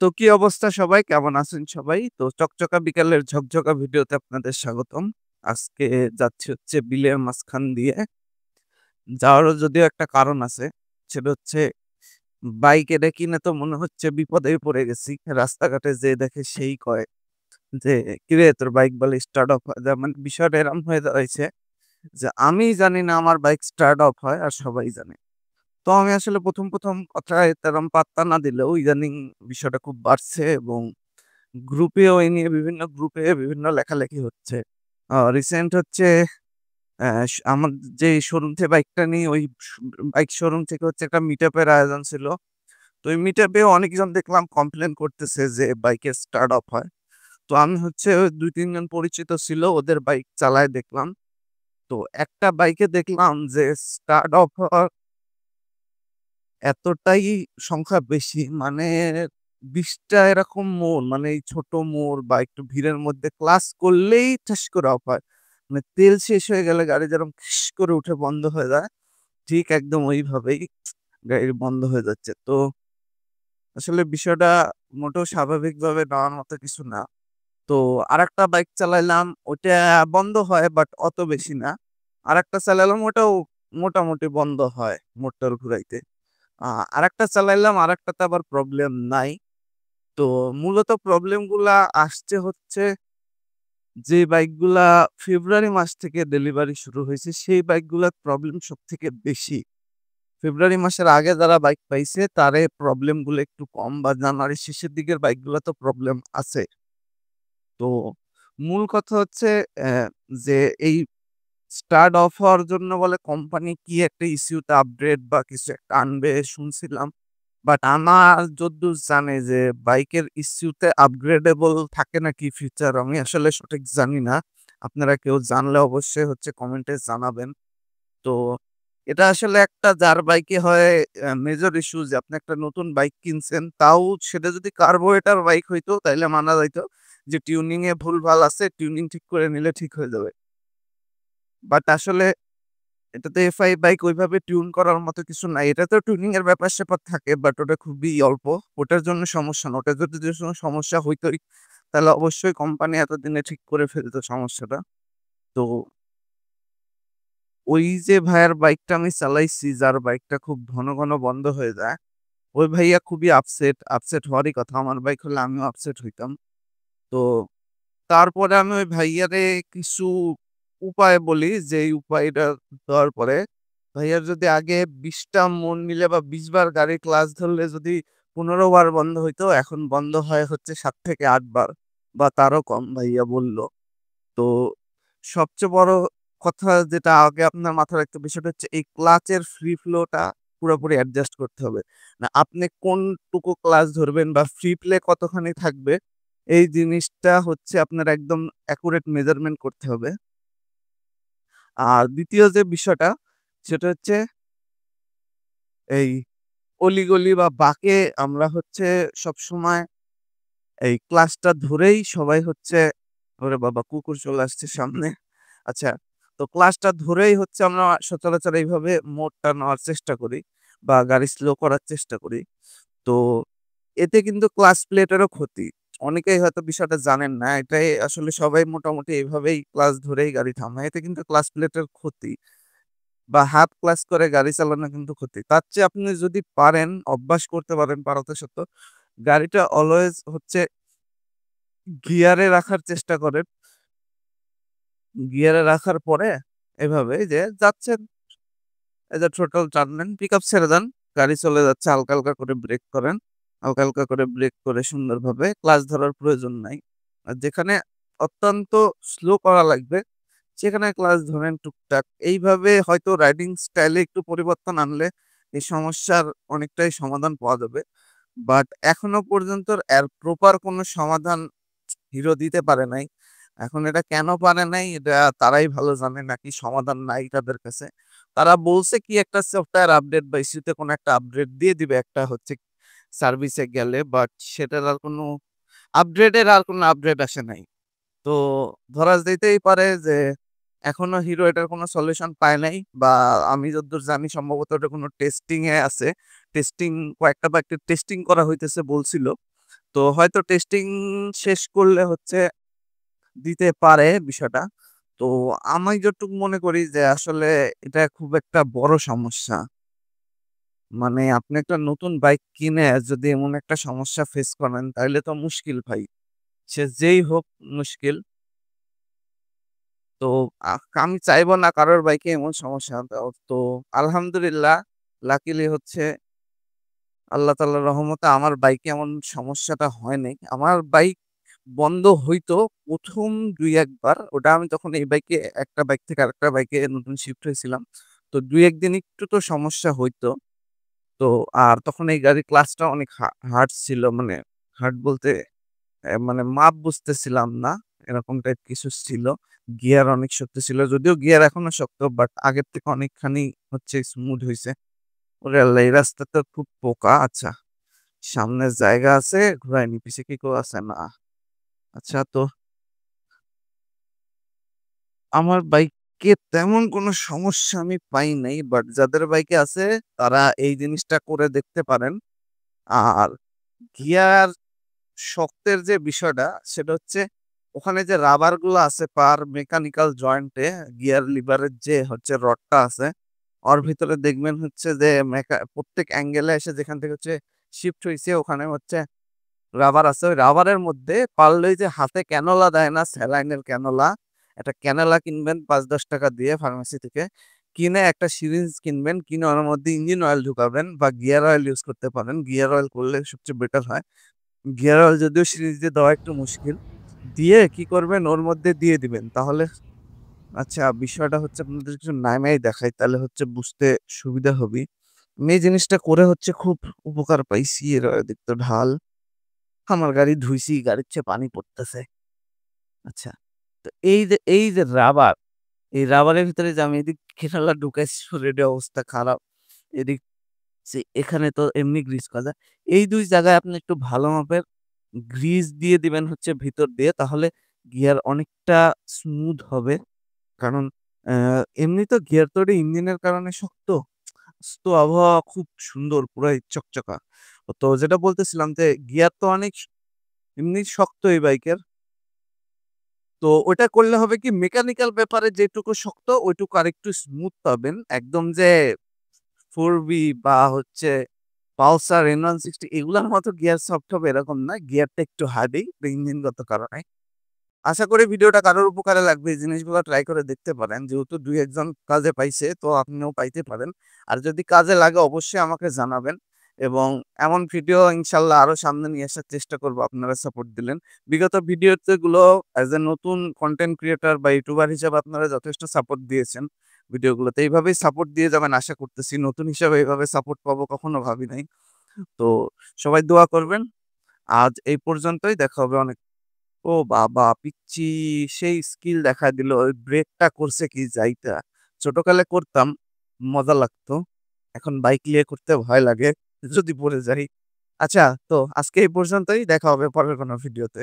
তো কি অবস্থা সবাই? কেমন আছেন সবাই? তো চকচকা বিকালের ঝকঝকা ভিডিওতে আপনাদের স্বাগতম। আজকে যাচ্ছি হচ্ছে বিলের মাঝখান দিয়ে। যাওয়ারও যদিও একটা কারণ আছে। সেটা হচ্ছে বাইক এটা কিনে তো মনে হচ্ছে বিপদেই পড়ে গেছি। রাস্তাঘাটে যেয়ে দেখে সেই কয় যে, "কিরে তোর বাইক বলে স্টার্ট অফ হয়?" মানে বিষয়টা এরকম হয়ে দাঁড়াইছে যে আমিই জানি না আমার বাইক স্টার্ট অফ হয় আর সবাই জানে। তো আমি আসলে ১ম কথায় তেমন পাত্তা না দিলেও ইদানিং বিষয়টা খুব বাড়ছে এবং গ্রুপেও এই নিয়ে বিভিন্ন গ্রুপে বিভিন্ন লেখালেখি হচ্ছে। রিসেন্ট হচ্ছে আমার যে শোরুম থেকে বাইকটা নিই ওই বাইক শোরুম থেকে হচ্ছে একটা মিটআপ এর আয়োজন ছিল। তো ওই মিটআপ এ অনেকজন দেখলাম কমপ্লেইন করতেছে যে বাইকের স্টার্ট অফ হয়। তো আমি হচ্ছে ২-৩ জন পরিচিত ছিল ওদের বাইক চালায় দেখলাম। তো একটা বাইকে দেখলাম যে স্টার্ট অফ হওয়ার এতটাই সংখ্যা বেশি মানে ২০ টা এরকম মোড় মানে এই ছোট মোড় বা একটু ভিড়ের মধ্যে ক্লাস করলেই ঠাস করে অফ হয়। মানে তেল শেষ হয়ে গেলে গাড়ি যেরকম ফিস করে উঠে বন্ধ হয়ে যায়, ঠিক একদম ওইভাবেই গাড়ি বন্ধ হয়ে যাচ্ছে। তো আসলে বিষয়টা মোটেও স্বাভাবিকভাবে নেওয়ার মতো কিছু না। তো আরেকটা বাইক চালাইলাম, ওইটা বন্ধ হয় বাট অত বেশি না। আরেকটা চালাইলাম ওটাও মোটামুটি বন্ধ হয় মোটর ঘুরাইতে। আ আরেকটা চালাইলাম, আরেকটাতে আবার প্রবলেম নাই। তো মূলত প্রবলেম গুলা আসছে হচ্ছে যে বাইকগুলা ফেব্রুয়ারি মাস থেকে ডেলিভারি শুরু হইছে, সেই বাইকগুলার প্রবলেম সবথেকে বেশি। ফেব্রুয়ারি মাসের আগে যারা বাইক পাইছে তারে প্রবলেম গুলো একটু কম বা জানুয়ারির শেষের দিকের বাইকগুলা তো প্রবলেম আছে। তো মূল কথা হচ্ছে যে এই স্টার্ট অফ হওয়ার জন্য বলে কোম্পানি কি একটা ইস্যুতে আপগ্রেড বা কিছু একটা আনবে শুনছিলাম। বাট আমার যদ্দূর জানি যে বাইকের ইস্যুতে আপগ্রেডেবল থাকে নাকি ফিচার আমি আসলে সঠিক জানি না। আপনারা কেউ জানলে অবশ্যই হচ্ছে কমেন্টে জানাবেন। তো এটা আসলে একটা যার বাইকে হয় মেজর ইস্যু যে আপনি একটা নতুন বাইক কিনছেন, তাও সেটা যদি কার্বোরেটর বাইক হইতো তাইলে মানা যাইত যে টিউনিং এ ভুলভাল আছে, টিউনিং ঠিক করে নিলে ঠিক হয়ে যাবে। বাট আসলে এটাতে এফআই বাইক ওইভাবে টিউন করার মতো কিছু নাই। এটাতেও টুনিং এর ব্যাপার-স্যাপার থাকে বাট ওটা খুবই অল্প। ওটার জন্য সমস্যা না। ওটার যদি সমস্যা হইতই তাহলে অবশ্যই কোম্পানি এতদিনে ঠিক করে ফেলত সমস্যাটা। তো ওই যে ভাইয়ার বাইকটা আমি চালাইছি, যার বাইকটা খুব ঘন বন্ধ হয়ে যায়, ওই ভাইয়া খুবই আপসেট হওয়ারই কথা। আমার বাইক হলে আমিও আপসেট হইতাম। তো তারপরে আমি ওই ভাইয়ারে কিছু উপায় বলি, যেই উপায়টা দেওয়ার পরে ভাইয়ার যদি আগে ২০ টা মন মিলে বা ২০ বার গাড়ির ক্লাচ ধরলে যদি ১৫ বার বন্ধ হইতো, এখন বন্ধ হয় হচ্ছে ৭ থেকে ৮ বার বা তারও কম ভাইয়া বলল। তো সবচেয়ে বড় কথা যেটা আগে আপনার মাথায় রাখতে হবে সেটা হচ্ছে এই ক্লাচের ফ্রি ফ্লো টা পুরোপুরি অ্যাডজাস্ট করতে হবে। না আপনি কোনটুকু ক্লাচ ধরবেন বা ফ্রি প্লে কতখানি থাকবে, এই জিনিসটা হচ্ছে আপনার একদম অ্যাকুরেট মেজারমেন্ট করতে হবে। আর ২য় যে বিষয়টা সেটা হচ্ছে এই অলিগলি বা বাঁকে আমরা হচ্ছে সবসময় এই ক্লাচটা ধরেই সবাই হচ্ছে ওরে বাবা! কুকুর চলে আসছে সামনে। আচ্ছা, তো ক্লাচটা ধরেই হচ্ছে আমরা সচরাচর এইভাবে মোড়টা নেওয়ার চেষ্টা করি বা গাড়ি স্লো করার চেষ্টা করি। তো এতে কিন্তু ক্লাচ প্লেটেরও ক্ষতি। অনেকেই হয়তো বিষয়টা জানেন না। এটাই আসলে সবাই মোটামুটি এভাবেই ক্লাচ ধরেই গাড়ি থামায়। এতে কিন্তু ক্লাচ প্লেটের ক্ষতি বা হাত ক্লাচ করে গাড়ি চালানো কিন্তু ক্ষতি। তার চেয়ে আপনি যদি পারেন, অভ্যাস করতে পারেন পারতে সত্ত্বেও গাড়িটা অলওয়েজ হচ্ছে গিয়ারে রাখার চেষ্টা করেন। গিয়ারে রাখার পরে এভাবে যে যাচ্ছেন, এই যে থ্রোটল টানলেন, পিকআপ ছেড়ে দেন। গাড়ি চলে যাচ্ছে হালকা করে ব্রেক করেন। হালকা করে ব্রেক করে সুন্দরভাবে ক্লাচ ধরার প্রয়োজন নাই। আর যেখানে অত্যন্ত স্লো করা লাগবে, সেখানে ক্লাচ ধরেন টুকটাক। এইভাবে হয়তো রাইডিং স্টাইলে একটু পরিবর্তন আনলে এই সমস্যার অনেকটাই সমাধান পাওয়া যাবে। বাট এখনো পর্যন্ত এর প্রপার কোনো সমাধান হিরো দিতে পারে নাই। এখন এটা কেন পারে নাই এটা তারাই ভালো জানে নাকি সমাধান নাই তাদের কাছে। তারা বলছে কি একটা সফটওয়্যার আপডেট বা ইস্যুতে কোনো একটা আপডেট দিয়ে দিবে একটা হচ্ছে সার্ভিসে গেলে বাট সেটার আর কোনো আপডেট আসে নাই। তো ধরা যাইতেই পারে যে এখনো হিরো এটার কোনো সলিউশন পায় নাই বা আমি যতদূর জানি সম্ভবত ওটা কোনো টেস্টিং এ আছে। টেস্টিং কয়েকটা বাইকের টেস্টিং করা হইতেছে বলছিল। তো হয়তো টেস্টিং শেষ করলে হচ্ছে দিতে পারে বিষয়টা। তো আমি যতটুকু মনে করি যে আসলে এটা খুব একটা বড় সমস্যা। মানে আপনি একটা নতুন বাইক কিনে যদি এমন একটা সমস্যা ফেস করেন তাইলে তো মুশকিল ভাই। সে যেই হোক মুশকিল। তো আমি চাইবো না কারোর বাইকে এমন সমস্যা তো আলহামদুলিল্লাহ লাকিলি হচ্ছে আল্লাহ তাআলার রহমতে আমার বাইকে এমন সমস্যাটা হয় নাই। আমার বাইক বন্ধ হইতো ১ম ২-১ বার। ওটা আমি তখন এই বাইকে একটা বাইক থেকে আরেকটা বাইকে নতুন শিফট হয়েছিলাম। তো ২-১ দিন একটু তো সমস্যা হইতো। তো আর তখন এই গাড়ির ক্লাচটা অনেক হার্ড ছিল। মানে হার্ড বলতে মানে মাপ বুঝতেছিলাম না। এরকম টাইপ কিছু ছিল। গিয়ার অনেক শক্ত ছিল। যদিও গিয়ার এখনো শক্ত বাট আগের থেকে অনেকখানি হচ্ছে স্মুথ হইছে। ওরে আল্লাহ! এই রাস্তাটা খুব পোকা। আচ্ছা, সামনে জায়গা আছে, ঘুরায় নি। পিছে কি কেউ আছে? না। আচ্ছা তো আমার বাইকে তেমন কোনো সমস্যা আমি পাই নাই। বাট যাদের বাইকে আছে তারা এই জিনিসটা করে দেখতে পারেন। আর গিয়ার শক্তের যে বিষয়টা সেটা হচ্ছে ওখানে যে রাবার গুলো আছে পার মেকানিক্যাল জয়েন্টে গিয়ার লিভারের যে হচ্ছে রডটা আছে ওর ভিতরে দেখবেন হচ্ছে যে প্রত্যেক অ্যাঙ্গেলে এসে যেখান থেকে হচ্ছে শিফট হইছে ওখানে হচ্ছে রাবার আছে। ওই রাবারের মধ্যে পারলে ওই যে হাতে ক্যানোলা দেয় না স্যালাইনের ক্যানোলা, একটা ক্যানোলা কিনবেন ৳৫-১০ দিয়ে ফার্মেসি থেকে। কিনে একটা সিরিঞ্জ কিনবেন, কিনে ওর মধ্যে ইঞ্জিন অয়েল ঢুকাবেন বা গিয়ার অয়েল ইউজ করতে পারেন। গিয়ার অয়েল করলে সবচেয়ে বেটার হয়। গিয়ার অয়েল যদিও সিরিঞ্জ দিয়ে দেওয়া একটু মুশকিল। দিয়ে কি করবেন ওর মধ্যে দিয়ে দিবেন। তাহলে আচ্ছা বিষয়টা হচ্ছে আপনাদের কিছু নামাই দেখাই তাহলে হচ্ছে বুঝতে সুবিধা হবে। আমি এই জিনিসটা করে হচ্ছে খুব উপকার পাইছি। এর এদিক তো ঢাল। আমার গাড়ি ধুইছি, গাড়ির চেয়ে পানি পড়তেছে। আচ্ছা। তো এই যে রাবার, এই রাবারের ভিতরে যে আমি এদিক খেলালা ঢুকাইছি অলরেডি অবস্থা খারাপ। এদিক এখানে তো এমনি গ্রিজ করা যায়। এই ২ জায়গায় আপনি একটু ভালো মাপের গ্রিজ দিয়ে দিবেন হচ্ছে ভিতর দিয়ে তাহলে গিয়ার অনেকটা স্মুথ হবে। কারণ অ্যা এমনি তো গিয়ার তো ওটা ইঞ্জিনের কারণে শক্ত। তো আবহাওয়া খুব সুন্দর পুরাই চকচকা। তো যেটা বলতেছিলাম যে গিয়ার তো অনেক এমনি শক্ত এই বাইকের। তো ওইটা করলে হবে কি মেকানিক্যাল ব্যাপারে যেটুকু শক্ত ওইটুকু আরেকটু স্মুথ পাবেন। একদম যে 4V বা হচ্ছে পালসার N160 এগুলার মতো গিয়ার সফট হবে এরকম না। গিয়ারটা একটু হার্ডি ইঞ্জিনগত কারণে। আশা করি ভিডিওটা কারোর উপকারে লাগবে। এই জিনিসগুলো ট্রাই করে দেখতে পারেন। যেহেতু ২-১ জন কাজে পাইছে তো আপনিও পাইতে পারেন। আর যদি কাজে লাগে অবশ্যই আমাকে জানাবেন এবং এমন ভিডিও ইনশাআল্লাহ আরো সামনে নিয়ে আসার চেষ্টা করব আপনারা সাপোর্ট দিলেন। বিগত ভিডিওতে গুলো এজ এ নতুন কনটেন্ট ক্রিয়েটর বা ইউটিউবার হিসেবে আপনারা যথেষ্ট সাপোর্ট দিয়েছেন ভিডিওগুলোতে। এইভাবেই সাপোর্ট দিয়ে যাবেন আশা করতেছি। নতুন হিসেবে এভাবে সাপোর্ট পাবো কখনো ভাবি নাই। তো সবাই দোয়া করবেন। আজ এই পর্যন্তই। দেখা হবে অনেক ও বাবা! পিচ্চি সেই স্কিল দেখায় দিল। ওই ব্রেকটা করছে কি যাইতা। ছোটকালে করতাম, মজা লাগতো। এখন বাইক নিয়ে করতে ভয় লাগে যদি পড়ে যাই। আচ্ছা তো আজকে এই পর্যন্তই। দেখা হবে পরের কোনো ভিডিওতে।